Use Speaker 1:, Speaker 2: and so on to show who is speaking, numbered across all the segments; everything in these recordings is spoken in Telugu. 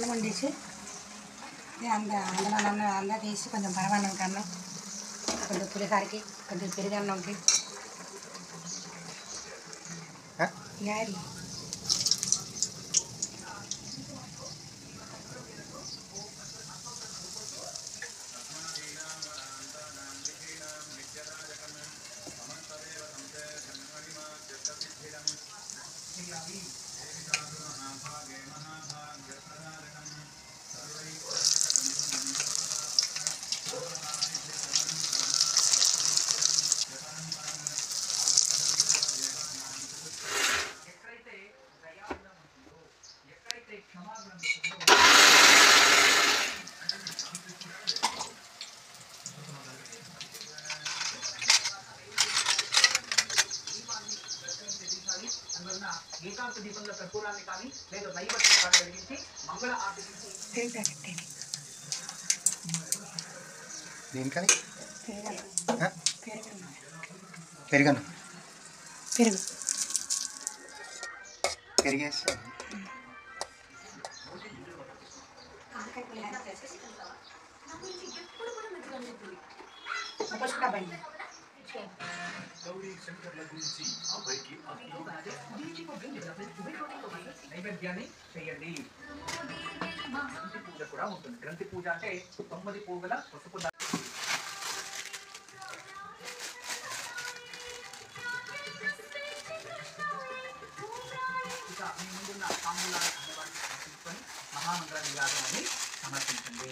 Speaker 1: అన్నం వండేసి అందులో తీసి కొంచెం పరమాన్నం కన్నా కొంచెం పులిహారకి కొంచెం పెరుగన్నంకి యాడి
Speaker 2: ఏకాంత దీపంలో కర్పూరాన్ని కానీ లేదా నైవేద్యం వెలిగించి మంగళ ఆరతి
Speaker 3: దేనికని పెరుగను
Speaker 1: పెరుగు
Speaker 3: పెరిగేసి
Speaker 2: నైవేద్యాన్ని చేయండి. గ్రంథి పూజ కూడా ఉంటుంది. గ్రంథి పూజ అంటే 9 పువ్వుల పసుపు ఇక మీ ముందున్న తాంబూలాన్ని అమ్మవారిని సమర్పించుకొని మహామంగళ నిరాధనాన్ని సమర్పించండి.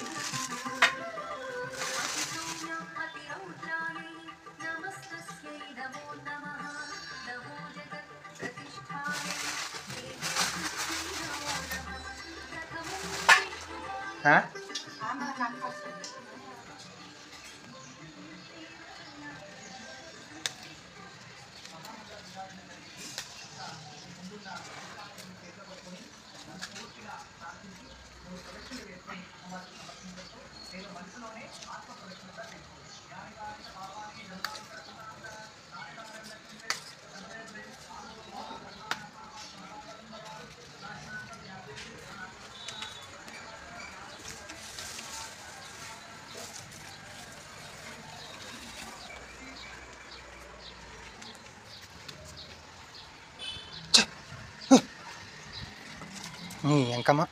Speaker 3: ఎంకమ్మ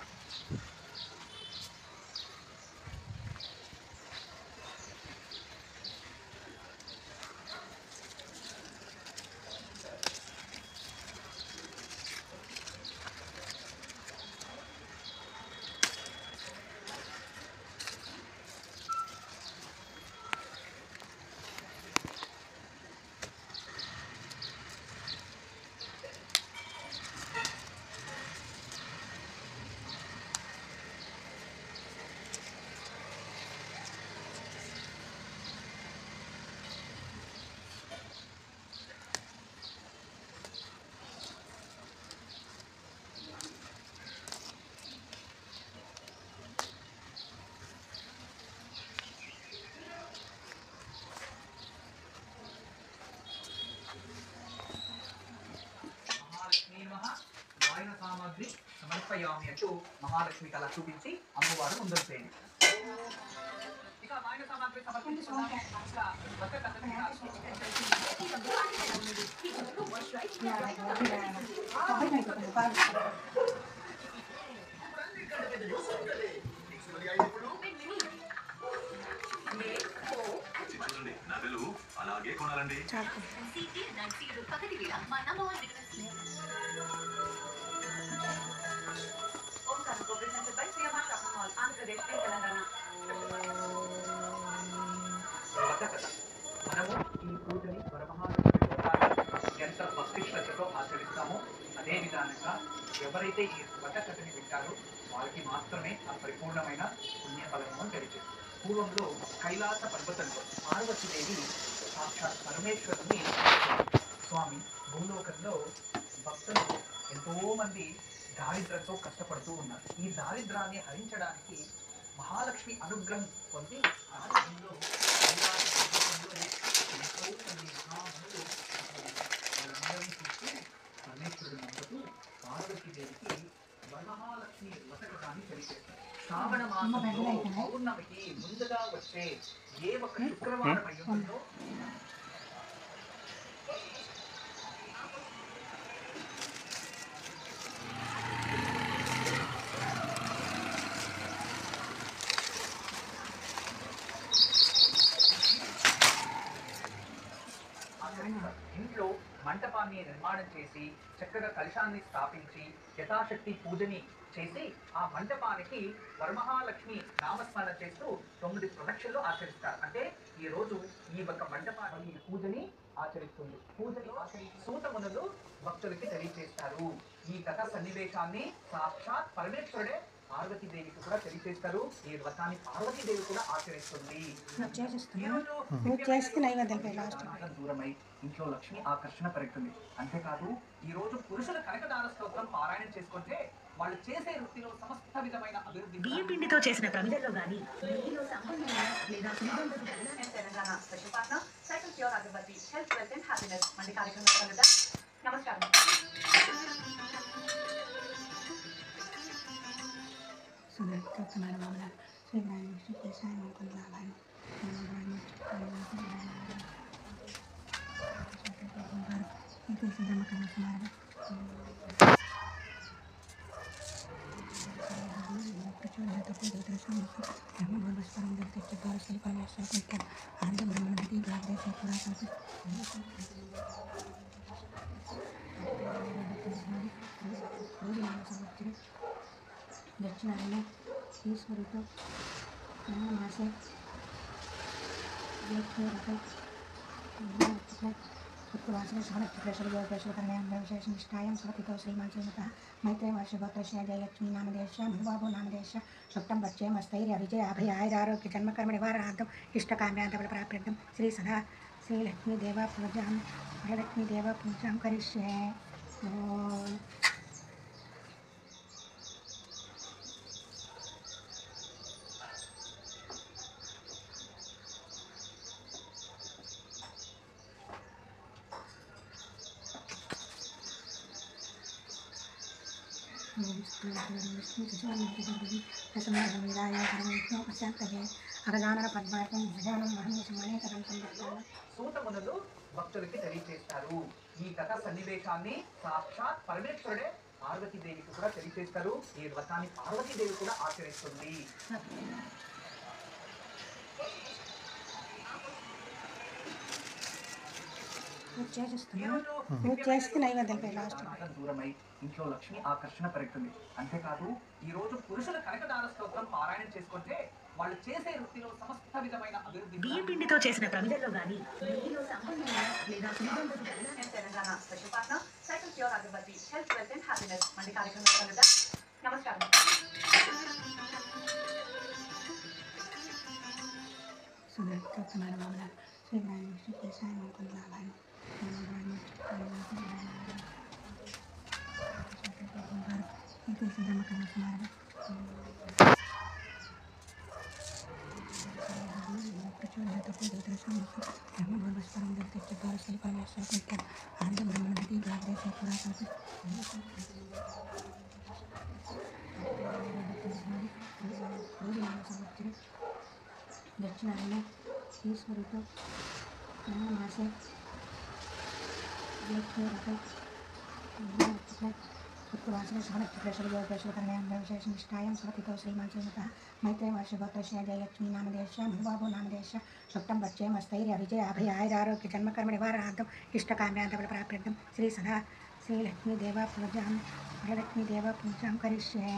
Speaker 2: సామాగ్రి సమర్పయామి అంటూ మహాలక్ష్మి కళ చూపించి అమ్మవారు ముందుకు చేయండి. ఇక వాయన సామాగ్రి
Speaker 4: నగలు అలాగే కొనాలండి.
Speaker 2: మనము ఈ పూజని వరమహాలక్ష్మి ఎంత భక్తిశ్రద్ధతో ఆచరిస్తామో అదే విధానంగా ఎవరైతే ఈ వ్రతకథని వింటారో వాళ్ళకి మాత్రమే ఆ పరిపూర్ణమైన పుణ్యఫలము తెలియదు. పూర్వంలో కైలాస పర్వతంలో పార్వతీదేవి సాక్షాత్ పరమేశ్వరుని స్వామి భూలోకంలో భక్తులు ఎంతో మంది దారిద్ర్యంతో కష్టపడుతూ ఉన్నారు. ఈ దారిద్రాన్ని హరించడానికి మహాలక్ష్మి అనుగ్రహం పొంది రాజ్యంలో పరమేశ్వరుడు నమ్ముతూ పార్వతీదేవికి వరమహాలక్ష్మి వ్రతకథాన్ని తెలియజేస్తారు. మాసంలో పౌర్ణమికి ముందుగా వచ్చే ఏ ఒక్క శుక్రవారం అయి ఉంటుందో ఇంట్లో మంటపాన్ని నిర్మాణం చేసి చక్కగా కలశాన్ని స్థాపించి యథాశక్తి పూజని చేసి ఆ మంటపానికి వరమహాలక్ష్మి నామస్మరణ చేస్తూ 9 ప్రదక్షిణలు ఆచరిస్తారు. అంటే ఈ రోజు ఈ ఒక మంటపాన్ని పూజని ఆచరిస్తుంది. పూజని సూతమునులు భక్తులకి తెలియజేస్తారు. ఈ కథ సన్నివేశాన్ని సాక్షాత్ పరమేశ్వరుడే పార్వతీదేవికి కూడా తెలియజేస్తారు. ఈ వ్రతాన్ని పార్వతీదేవి కూడా ఆచరిస్తుంది. దూరమై ఇంట్లో లక్ష్మి ఆకర్షణ పెరుగుతుంది. అంతేకాదు ఈ రోజు పురుషుల కనకదాన స్తోత్రం పారాయణం చేసుకుంటే వాళ్ళు చేసే వృత్తిలో సమస్త విధమైన అభివృద్ధి. బియ్యం పిండితో చేసిన ప్రమిదల్లో గానీ నెయ్యిలో సంపన్నమైన లేదా Telangana special partner cycle pure agarbatti health wealth and happiness వంటి కార్యక్రమం. నమస్కారం.
Speaker 1: दक्षिणायने ईश्वरितो मासे शुक्रवासने विशेषनिष्ठायां समर्पितो श्रीमान् श्रीमतः मैत्रेय वर्षगोत्रस्य जयलक्ष्मी नामदेश्य मधुबाबु नामदेश्य सुप्तं बच्चेम स्थैर्य विजय अभय आयुरारोग्य जन्मकर्म निवारणार्थम् इष्टकाम्यान्तफलप्राप्त्यर्थं श्री सदा श्रीलक्ष्मीदेवा पूजां वरलक्ष्मीदेवा पूजां करिष्ये.
Speaker 2: సూతమునులు భక్తులకి తెలియజేస్తారు. ఈ కథ సన్నివేశాన్ని సాక్షాత్ పరమేశ్వరుడే పార్వతీదేవికి కూడా తెలియజేస్తారు. ఈ వ్రతాన్ని పార్వతీదేవి కూడా ఆచరిస్తుంది. దూరమై ఇంట్లో లక్ష్మి ఆకర్షణ పెరుగుతుంది. అంతేకాదు ఈ రోజు పురుషుల కనకదాన స్తోత్రం పారాయణం చేసుకుంటే వాళ్ళు చేసే వృత్తిలో సమస్త విధమైన అభివృద్ధి. బియ్యం పిండితో చేసిన ప్రమిదల్లో గానీ నెయ్యిలో సంపన్నమైన లేదా Telangana special partner cycle pure agarbatti health wealth and happiness వంటి కార్యక్రమం. నమస్కారం.
Speaker 1: दक्षिणायने ईश्वरितो मासे शुक्रवासने विशेषनिष्ठायां समर्पितो श्रीमान् श्रीमतः मैत्रेय वर्षगोत्रस्य जयलक्ष्मी नामदेश्य मधुबाबु नामदेश्य सुप्तं बच्चेम स्थैर्य विजय अभय आयुरारोग्य जन्मकर्म निवारणार्थम् इष्टकाम्यान्तफलप्राप्त्यर्थं श्री सदा श्रीलक्ष्मीदेवा पूजां वरलक्ष्मीदेवा पूजां करिष्ये.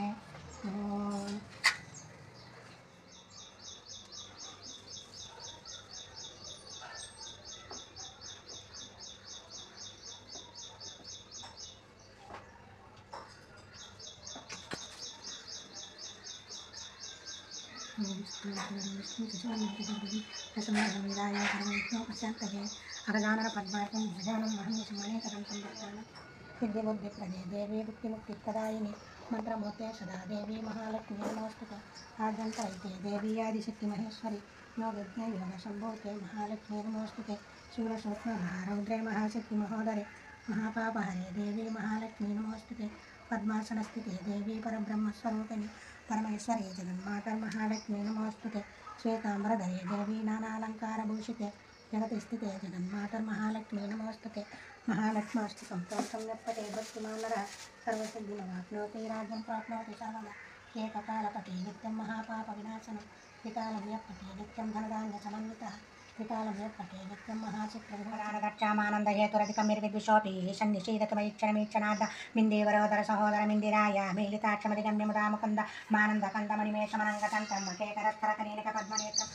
Speaker 1: सिद्धिबुद्धिप्रदे देवी भुक्तिमुक्तिप्रदायिनी मंत्रमूर्ते सदा देवी महालक्ष्मी नमोस्तुते आद्यन्तरहिते देवी आदिशक्तिमहेश्वरी योगज्ञ योगसम्भूते महालक्ष्मी नमोस्तुते शूलसूक्ष्ममहारौद्रे महाशक्तिमहोदरे महापापहरे देवी महालक्ष्मी नमोस्तुते पद्मासनस्थिते देवी परब्रह्मस्वरूपिणी परमेश्वरी जगन्मातर्महालक्ष्मी नमोऽस्तुते श्वेताम्बरधरे देवी नानालङ्कारभूषिते जगतिस्थिते जगन्मातर्महालक्ष्मी नमोऽस्तुते महालक्ष्मीस्तुतं त्वं सम्यक्पते भक्तिमानरः सर्वसिद्धिमवाप्नोति राज्यं प्राप्नोति सर्वदा एककालपति नित्यं महापापविनाशनं विकालव्यपते नित्यं धनधान्यसमन्वितः विकालव्यपते नित्यं महाचित्रगच्छामानन्दहेतुरधिकमिर्विद्विषोऽपि सन्निषीदतमैक्षणमीक्षणाद्ध मिन्दीवरोदर सहोदर मिन्दिराय मीलिताक्षमधिगम्यमुदामुकुन्द मानन्दकन्दमणिमेषमनङ्गतन्त्रं केकरस्थरकनीलिकपद्मनेत्रम्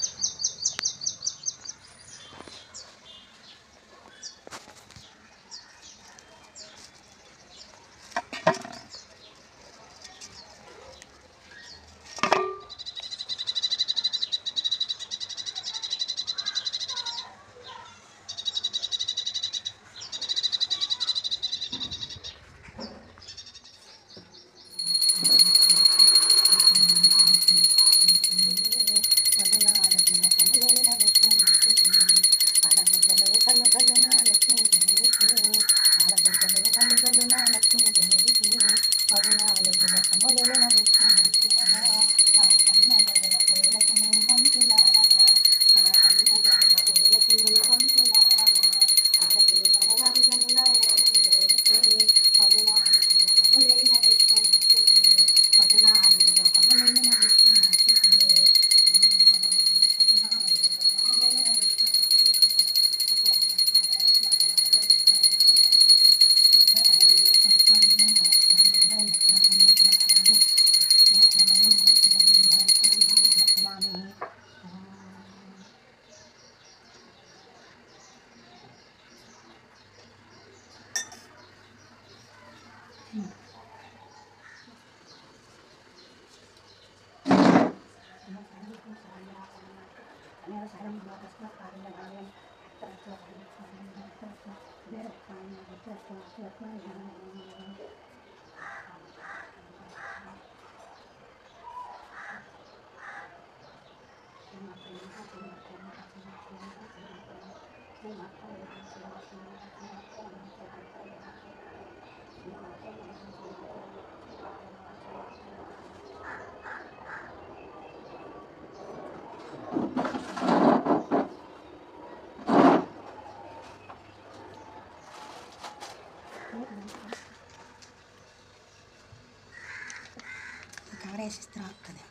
Speaker 1: ಕವರೇಶ್ ಆಗ್ತದೆ.